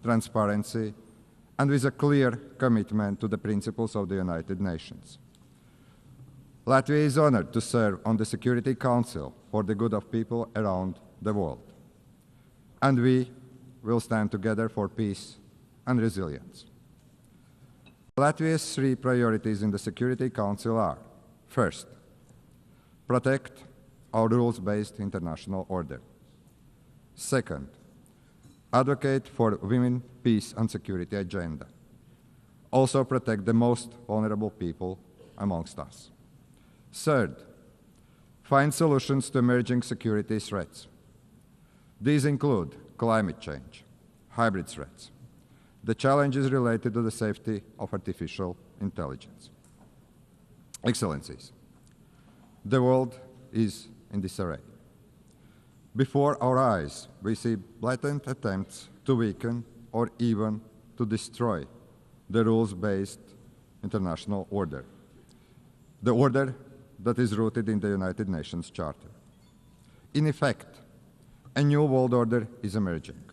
transparency, and with a clear commitment to the principles of the United Nations. Latvia is honored to serve on the Security Council for the good of people around the world. And we will stand together for peace and resilience. Latvia's three priorities in the Security Council are: first, protect our rules-based international order. Second, advocate for women, peace and security agenda. Also protect the most vulnerable people amongst us. Third, find solutions to emerging security threats. These include climate change, hybrid threats, the challenges related to the safety of artificial intelligence. Excellencies, the world is in disarray. Before our eyes, we see blatant attempts to weaken or even to destroy the rules-based international order, the order that is rooted in the United Nations Charter. In effect, a new world order is emerging,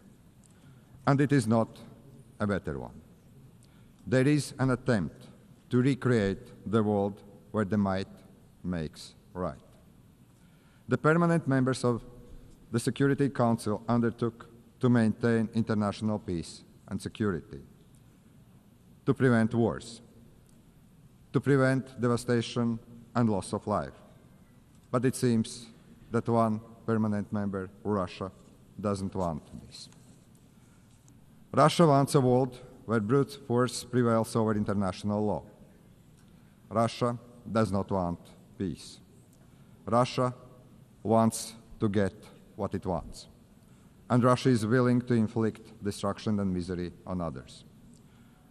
and it is not a better one. There is an attempt to recreate the world where the might makes right. The permanent members of the Security Council undertook to maintain international peace and security, to prevent wars, to prevent devastation and loss of life. But it seems that one permanent member, Russia, doesn't want this. Russia wants a world where brute force prevails over international law. Russia does not want peace. Russia wants to get what it wants. And Russia is willing to inflict destruction and misery on others.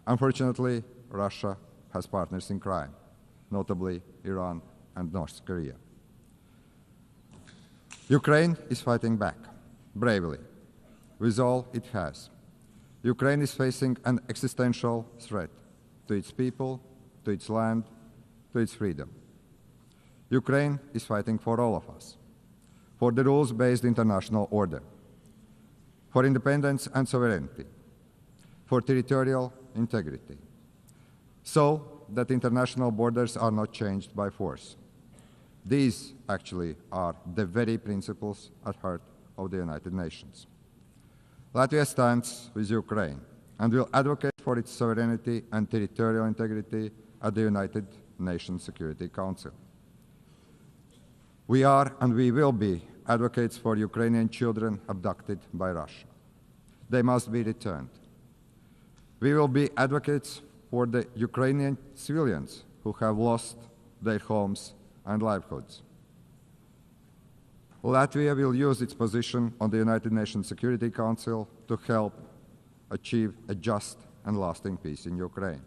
Unfortunately, Russia has partners in crime, notably Iran and North Korea. Ukraine is fighting back, bravely, with all it has. Ukraine is facing an existential threat to its people, to its land, to its freedom. Ukraine is fighting for all of us, for the rules-based international order, for independence and sovereignty, for territorial integrity, so that international borders are not changed by force. These actually are the very principles at heart of the United Nations. Latvia stands with Ukraine and will advocate for its sovereignty and territorial integrity at the United Nations Security Council. We are and we will be advocates for Ukrainian children abducted by Russia. They must be returned. We will be advocates for the Ukrainian civilians who have lost their homes and livelihoods. Latvia will use its position on the United Nations Security Council to help achieve a just and lasting peace in Ukraine.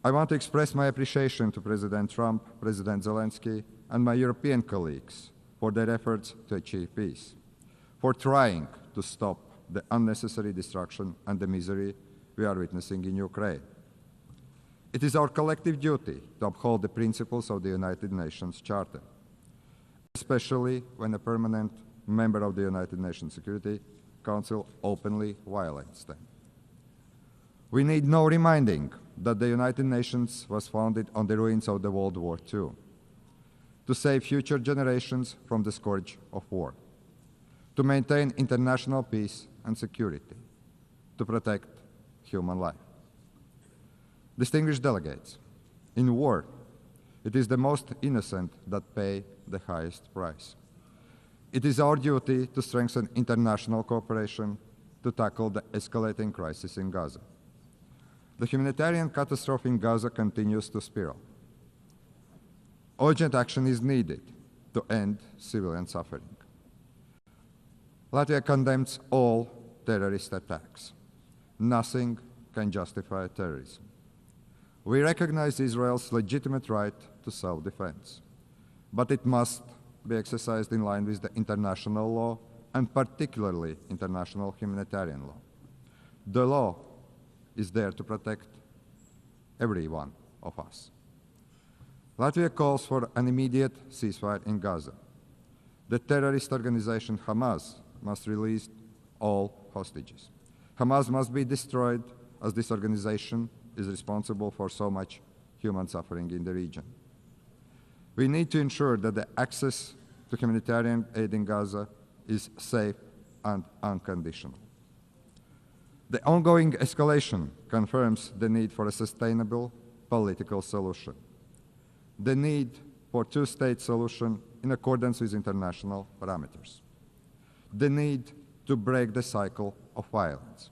I want to express my appreciation to President Trump, President Zelensky, and my European colleagues for their efforts to achieve peace, for trying to stop the unnecessary destruction and the misery we are witnessing in Ukraine. It is our collective duty to uphold the principles of the United Nations Charter, especially when a permanent member of the United Nations Security Council openly violates them. We need no reminding that the United Nations was founded on the ruins of the World War II, to save future generations from the scourge of war, to maintain international peace and security, to protect human life. Distinguished delegates, in war, it is the most innocent that pay the highest price. It is our duty to strengthen international cooperation to tackle the escalating crisis in Gaza. The humanitarian catastrophe in Gaza continues to spiral. Urgent action is needed to end civilian suffering. Latvia condemns all terrorist attacks. Nothing can justify terrorism. We recognize Israel's legitimate right to self-defense, but it must be exercised in line with the international law, and particularly international humanitarian law. The law is there to protect every one of us. Latvia calls for an immediate ceasefire in Gaza. The terrorist organization Hamas must release all hostages. Hamas must be destroyed, as this organization is responsible for so much human suffering in the region. We need to ensure that the access to humanitarian aid in Gaza is safe and unconditional. The ongoing escalation confirms the need for a sustainable political solution, the need for a two-state solution in accordance with international parameters, the need to break the cycle of violence,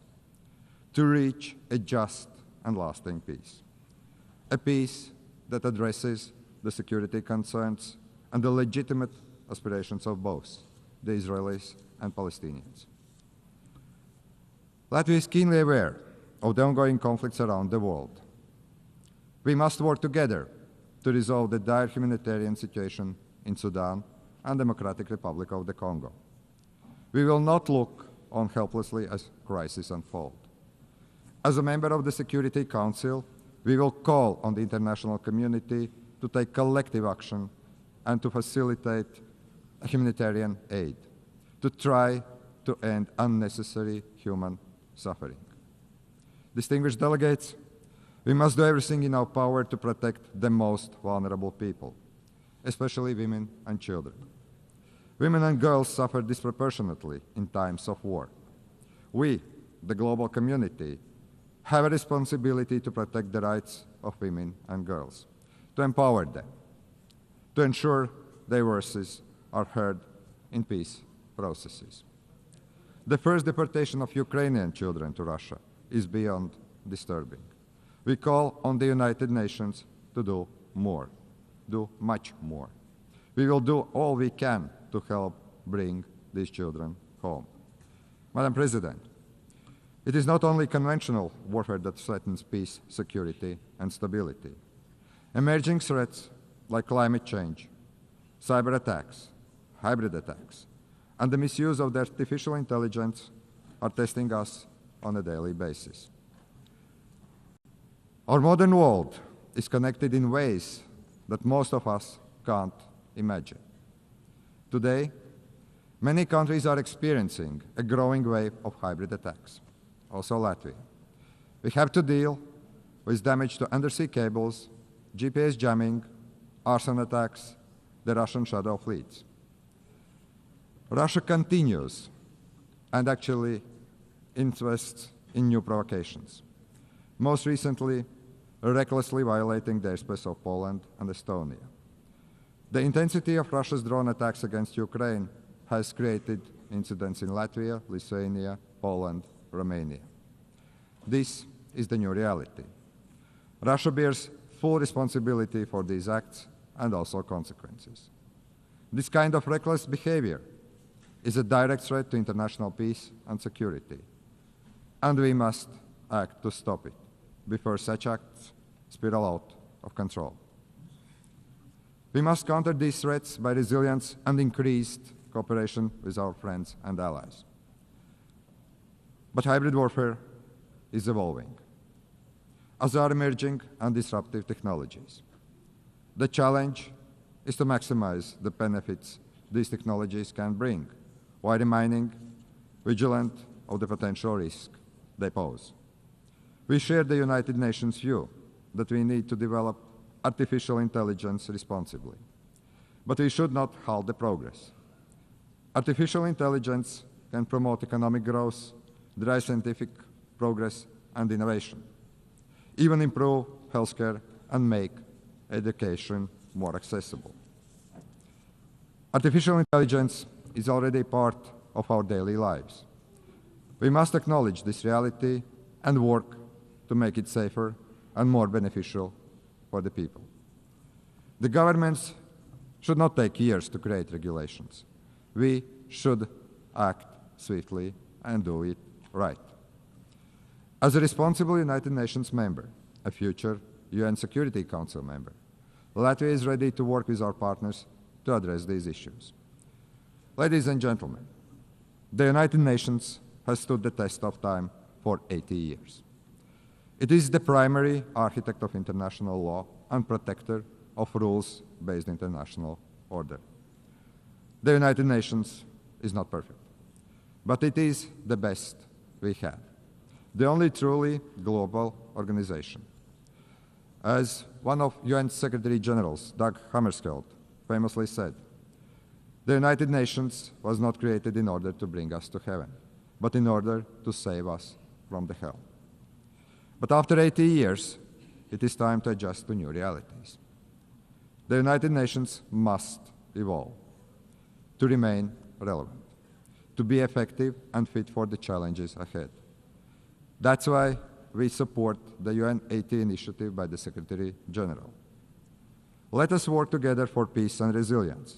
to reach a just and lasting peace, a peace that addresses the security concerns and the legitimate aspirations of both the Israelis and Palestinians. Latvia is keenly aware of the ongoing conflicts around the world. We must work together to resolve the dire humanitarian situation in Sudan and Democratic Republic of the Congo. We will not look on helplessly as crises unfold. As a member of the Security Council, we will call on the international community to take collective action and to facilitate humanitarian aid, to try to end unnecessary human suffering. Distinguished delegates, we must do everything in our power to protect the most vulnerable people, especially women and children. Women and girls suffer disproportionately in times of war. We, the global community, have a responsibility to protect the rights of women and girls, to empower them, to ensure their voices are heard in peace processes. The first deportation of Ukrainian children to Russia is beyond disturbing. We call on the United Nations to do more, do much more. We will do all we can to help bring these children home. Madam President, it is not only conventional warfare that threatens peace, security, and stability. Emerging threats like climate change, cyber attacks, hybrid attacks, and the misuse of the artificial intelligence are testing us on a daily basis. Our modern world is connected in ways that most of us can't imagine. Today, many countries are experiencing a growing wave of hybrid attacks, also Latvia. We have to deal with damage to undersea cables, GPS jamming, arson attacks, the Russian shadow fleets. Russia continues and actually invests in new provocations, most recently recklessly violating the airspace of Poland and Estonia. The intensity of Russia's drone attacks against Ukraine has created incidents in Latvia, Lithuania, Poland, Romania. This is the new reality. Russia bears full responsibility for these acts and also consequences. This kind of reckless behavior is a direct threat to international peace and security, and we must act to stop it before such acts spiral out of control. We must counter these threats by resilience and increased cooperation with our friends and allies. But hybrid warfare is evolving, as are emerging and disruptive technologies. The challenge is to maximize the benefits these technologies can bring, while remaining vigilant of the potential risk they pose. We share the United Nations view that we need to develop artificial intelligence responsibly, but we should not halt the progress. Artificial intelligence can promote economic growth, drive scientific progress and innovation, even improve healthcare and make education more accessible. Artificial intelligence is already part of our daily lives. We must acknowledge this reality and work to make it safer and more beneficial for the people. The governments should not take years to create regulations. We should act swiftly and do it right. As a responsible United Nations member, a future UN Security Council member, Latvia is ready to work with our partners to address these issues. Ladies and gentlemen, the United Nations has stood the test of time for 80 years. It is the primary architect of international law and protector of rules-based international order. The United Nations is not perfect, but it is the best we have. the only truly global organization. As one of UN Secretary Generals, Dag Hammarskjöld, famously said, the United Nations was not created in order to bring us to heaven, but in order to save us from the hell. But after 80 years, it is time to adjust to new realities. The United Nations must evolve to remain relevant, to be effective and fit for the challenges ahead. That's why we support the UN 80 initiative by the Secretary General. Let us work together for peace and resilience.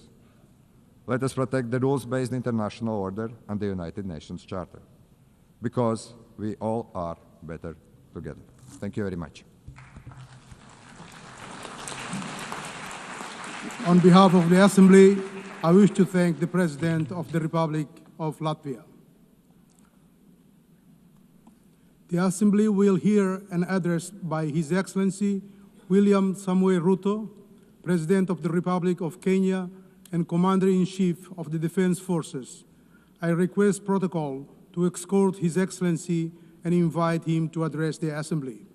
Let us protect the rules-based international order and the United Nations Charter, because we all are better together. Thank you very much. On behalf of the Assembly, I wish to thank the President of the Republic of Latvia. The Assembly will hear an address by His Excellency William Samoei Ruto, President of the Republic of Kenya and Commander-in-Chief of the Defense Forces. I request protocol to escort His Excellency and invite him to address the Assembly.